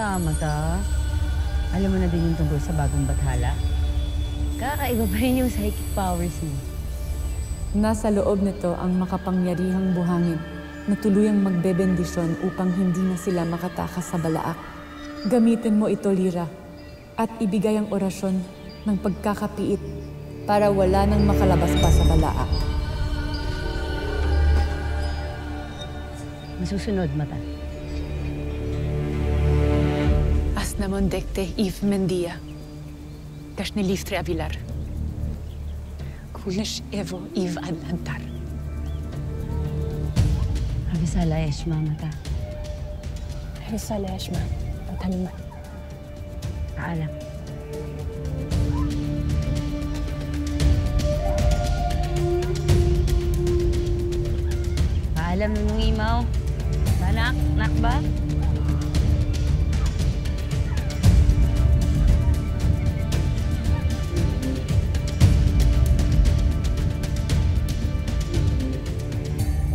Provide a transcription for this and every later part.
Mata. Alam mo na din yung tungkol sa bagong bathala? Kakaiba pa rin yung psychic powers mo. Nasa loob nito ang makapangyarihang buhangin na tuluyang magbebendisyon upang hindi na sila makatakas sa balaak. Gamitin mo ito, Lyra, at ibigay ang orasyon ng pagkakapiit para wala nang makalabas pa sa balaak. Masusunod, Mata. Asnamon dekte Eve Mendia. Dashne Listre Avilar. Kulish Evo Eve Adlantar. Avisala Eshma, Mata. Avisala Eshma. Pagtalima. Paalam. Paalam nung imaw. Banak, nakba?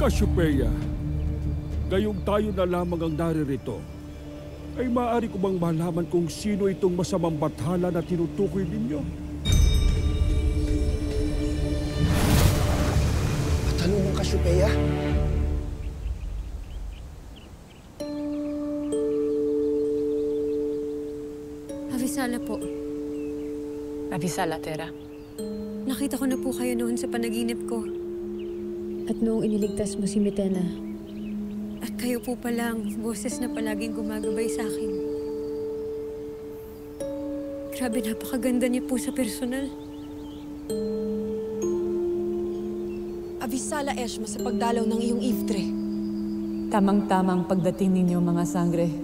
Cassiopeia, gayong tayo na lamang ang naririto, ay maaari ko bang malaman kung sino itong masamang bathala na tinutukoy ninyo? Matalumang Cassiopeia? Avisala po. Avisala, Tera. Nakita ko na po kayo noon sa panaginip ko. At noong iniligtas mo si Mitena. At kayo po pala ang boses na palaging gumagabay sa akin. Grabe, napakaganda niya po sa personal. Avisala, Eshma, sa pagdalaw ng iyong Ivtre. Tamang-tamang pagdating ninyo, mga sangre.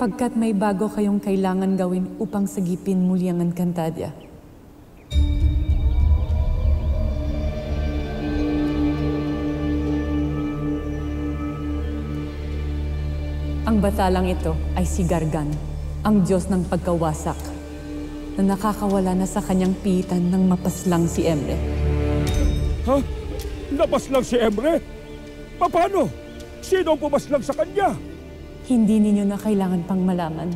Pagkat may bago kayong kailangan gawin upang sagipin muli ang Encantadia. Ang batalang ito ay si Gargan, ang Diyos ng pagkawasak, na nakakawala na sa kanyang piitan ng mapaslang si Emre. Ha? Napaslang si Emre? Paano? Sino ang pumaslang sa kanya? Hindi ninyo na kailangan pang malaman.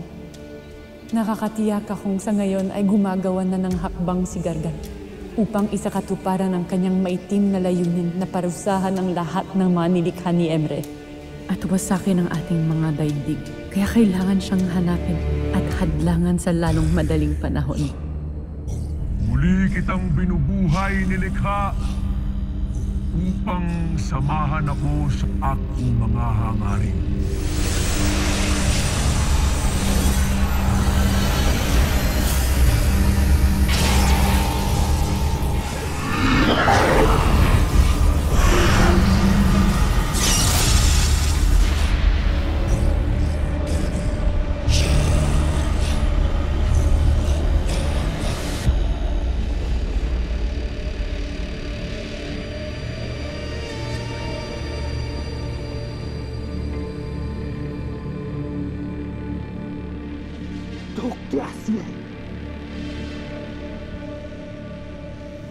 Nakakatiyak akong sa ngayon ay gumagawa na ng hakbang si Gargan upang isakatuparan ang kanyang maitim na layunin na parusahan ang lahat ng mga nilikha ni Emre. At wasakin ang ating mga daigdig. Kaya kailangan siyang hanapin at hadlangan sa lalong madaling panahon. Muli kitang binubuhay nilikha upang samahan ako sa aking mga hangarin.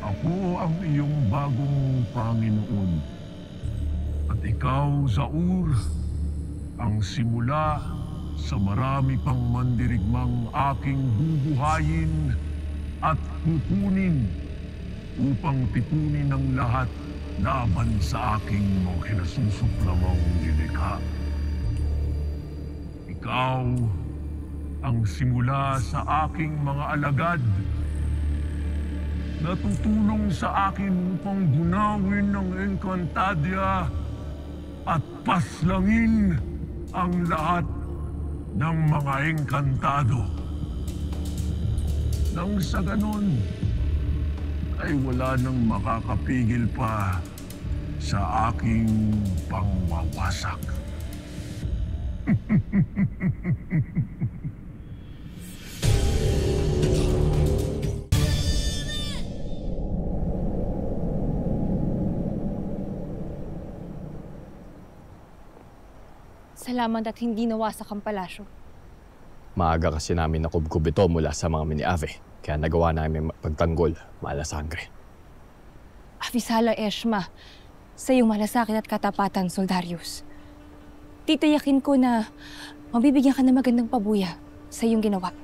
Ako ang iyong bagong Panginoon. At ikaw, Zaur, ang simula sa marami pang mandirigmang aking bubuhayin at kukunin upang tipunin ang lahat laban sa aking mga kinasusuplamang nilikha. Ikaw ang simula sa aking mga alagad na tutulong sa akin upang bunawin ang Encantadia at paslangin ang lahat ng mga engkantado. Nang sa ganon, ay wala nang makakapigil pa sa aking pangwawasak. Salamat at hindi nawasak ang palasyo. Maaga kasi namin nakubkub ito mula sa mga mini-ave. Kaya nagawa namin pagtanggol, malasangre. Avisala, Eshma, sa iyong malasakit at katapatan, Soldarius. Titiyakin ko na Mabibigyan ka na magandang pabuya sa iyong ginawa.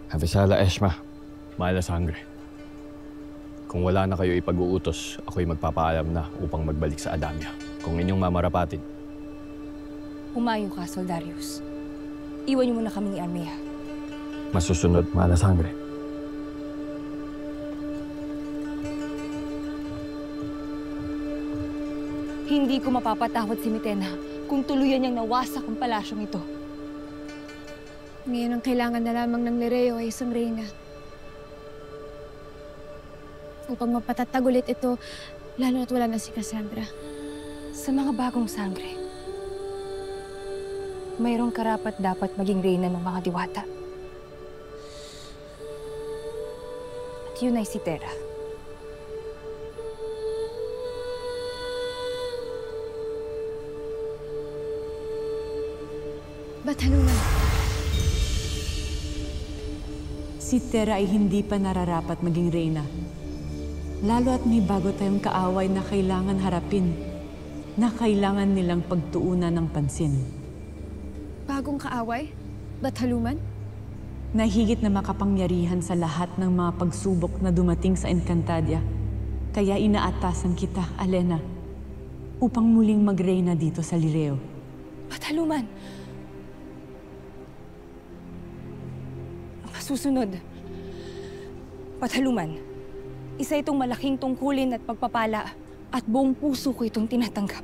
Avisala Eshma, mahal na sangre. Kung wala na kayo ipag-uutos, ako'y magpapaalam na upang magbalik sa Adamya. Kung inyong mamarapatin. Humayo ka, Soldarius. Iwan niyo muna kami ni Armea. Masusunod, mahal na sangre. Hindi ko mapapatawad si Mitena kung tuluyan niyang nawasak ang palasyong ito. Ngayon ang kailangan na lamang ng Lireo ay isang reyna. Upang mapatatag ulit ito, lalo na't wala na si Cassandra. Sa mga bagong sangre, mayroong karapat dapat maging reyna ng mga diwata. At yun ay si Terra. Bataluman. Si Terra ay hindi pa nararapat maging reyna. Lalo at may bago tayong kaaway na kailangan harapin, na kailangan nilang pagtuunan ng pansin. Bagong kaaway? Bataluman? Na higit na makapangyarihan sa lahat ng mga pagsubok na dumating sa Encantadia. Kaya inaatasan kita, Alena, upang muling magreyna dito sa Lireo. Bataluman! Susunod. Bataluman, isa itong malaking tungkulin at pagpapala at buong puso ko itong tinatanggap.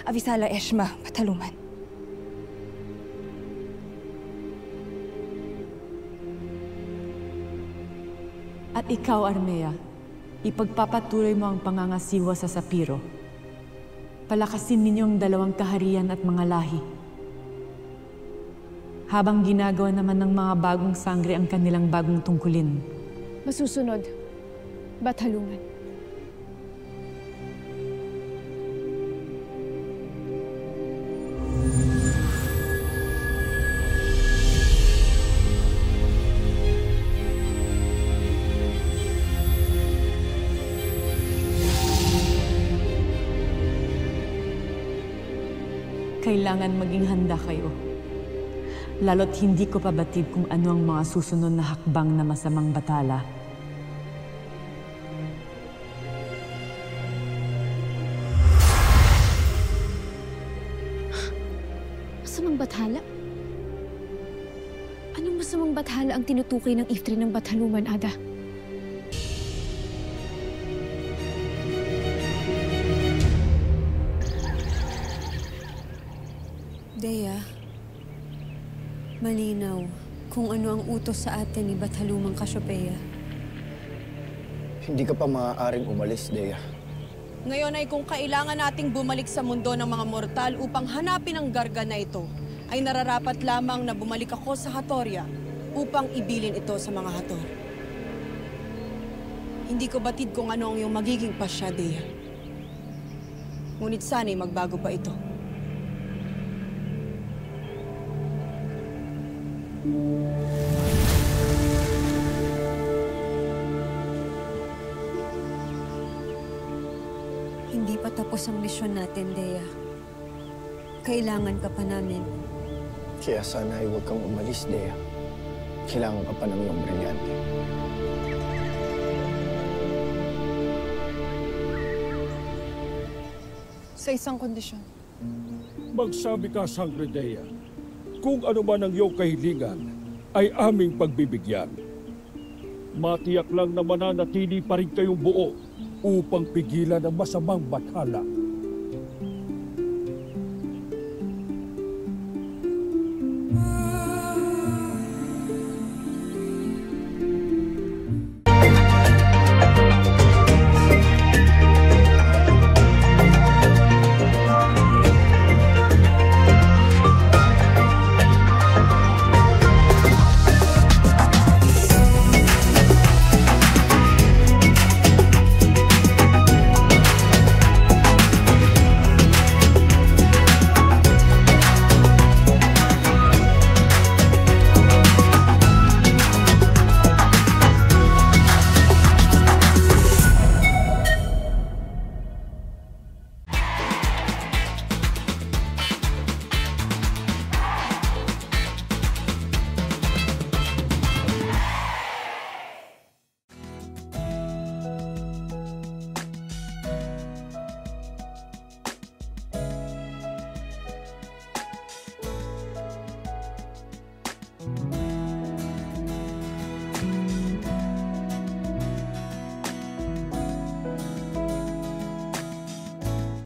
Avisala Eshma, Bataluman. At ikaw, Armea, ipagpapatuloy mo ang pangangasiwa sa Sapiro. Palakasin ninyong dalawang kaharian at mga lahi. Habang ginagawa naman ng mga bagong sangre ang kanilang bagong tungkulin. Masusunod. Bataluman. Kailangan maging handa kayo. Lalo't hindi ko pabatid kung ano ang mga susunod na hakbang na masamang batala. Masamang bathala? Anong masamang bathala ang tinutukoy ng Iftre ng Bataluman, Ada? Dea, malinaw kung ano ang utos sa atin ni Batalumang Cassiopeia. Hindi ka pa maaaring umalis, Dea. Ngayon ay kung kailangan nating bumalik sa mundo ng mga mortal upang hanapin ang garga na ito, ay nararapat lamang na bumalik ako sa Hatoria upang ibilin ito sa mga Hator. Hindi ko batid kung ano ang iyong magiging pasya, Dea. Ngunit sana'y magbago pa ito. Hindi pa tapos ang misyon natin, Dea. Kailangan ka pa namin. Kaya sana ay huwag kang umalis, Dea. Kailangan ka pa ng iyong brilyante. Sa isang kondisyon. Magsabi ka, Sangre Dea. Kung ano man ang iyong kahilingan, ay aming pagbibigyan. Matiyak lang na mananatili pa rin kayong buo upang pigilan ang masamang bathala.